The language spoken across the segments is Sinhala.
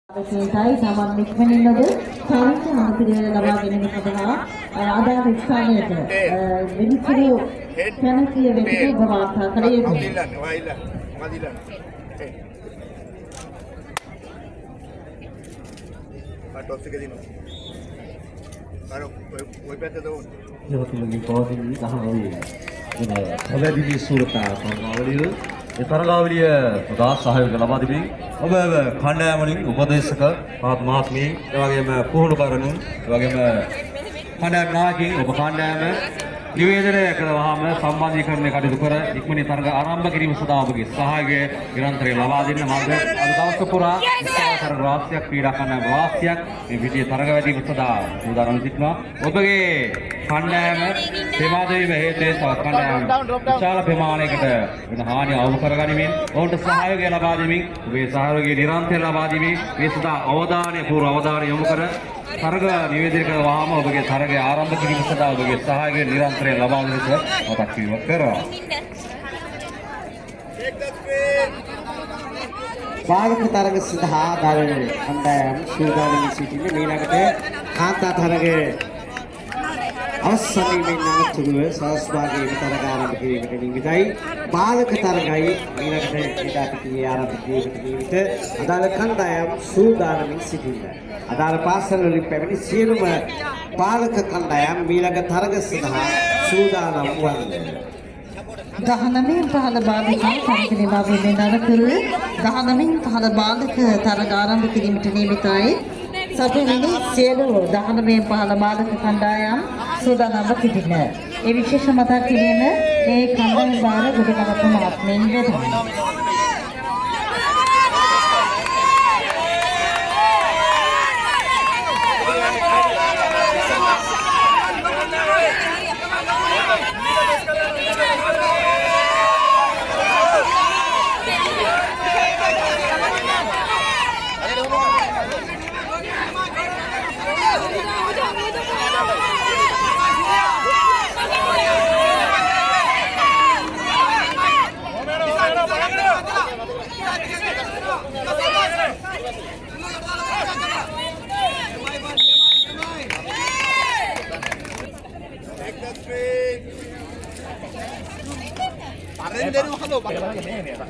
විශේෂයි තමන් නික්මනින්නද සාහිත්‍ය අනුපිළිවෙල ලබා ගැනීම සඳහා අදාළ ස්ථානයට විනිශ්චය කැමැතිය වෙත ඔබ වාර්තා කළ යුතුයි. ජීවිතයේ පොදිලි ගහවලිය. ඔබදී සූරතා සමාවලිය ඒ තරගාවලිය ප්‍රදා සහයෝගය ලබා දෙමින් ඔබ කණ්ඩායම් වලින් උපදේශක මහත්මී ඒ වගේම පුහුණු කරනු ඒ වගේම කණ්ඩායම් නායකයින් ඔබ කණ්ඩායම නිවේදනය කරවහම සම්බන්ධීකරණය කටයුතු කර ඉක්මනින් තරග ආරම්භ කිරීම සඳහා ඔබගේ සහායය නිරන්තරයෙන් ලබා දෙන්න මම අද දවස් පුරා තරග රාශියක් ක්‍රීඩා කණ්ඩායම් රාශියක් මේ විදිහේ තරග වැඩිම සඳහා සූදානම් සිටිනවා. ඔබගේ කණ්ඩායම ප්‍රමාදවීම හේතුවෙන් තවත් කණ්ඩායම් විශාල ප්‍රමාණයකට වෙන හානිය අවම කරගනිමින් ඔවුන්ට සහායය ලබා දෙමින් ඔබේ සහායය නිරන්තරයෙන් ලබා දීමේ මේ සඳහා පූර්ව අවධානය යොමු කර තරග නිවේදනය කරවහම ඔබගේ තරගය ආරම්භ කිරීම සඳහා ඔබගේ සහායය නිරන්තරයෙන් ලබා දෙන ලෙස මතක් කිරීමක් කරනවා. බාලක තරග සඳහා දාන කණ්ඩායම් සූදානම් සිටින ඊළඟට කාන්තා තරගයේ අවසන්වීමෙන් අනතුරුව සහස්භාගී තරග ආරම්භ කිරීමට නියමිතයි. බාලක තරගයි ඊළඟට ක්‍රීඩා පිටියේ ආරම්භ කිරීමට නියමිත අදාළ කණ්ඩායම් සූදානමින් සිටිනවා. අදාළ පාසල් වලින් පැමිණි සියලුම බාලක කණ්ඩායම් ඊළඟ තරග සඳහා සූදානම් වන්නේ. 19 පහළ බාලිකා තරග නිමාවීමෙන් අනතුරුව 19 පහළ බාලක තරග ආරම්භ කිරීමට නියමිතයි. සැපෙමිනි සියලු 19 පහළ බාලක කණ්ඩායම් සූදානම්ව සිටින. ඒ විශේෂ මතක් කිරීම ඒ කණ්ඩායම් බාර ගොඩනගපු මහත්මයන් වෙතයි.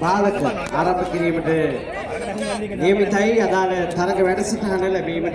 බාලක ආරම්භ කිරීමට නියමිතයි. අදාළ තරග වැඩසටහන ලැබීමට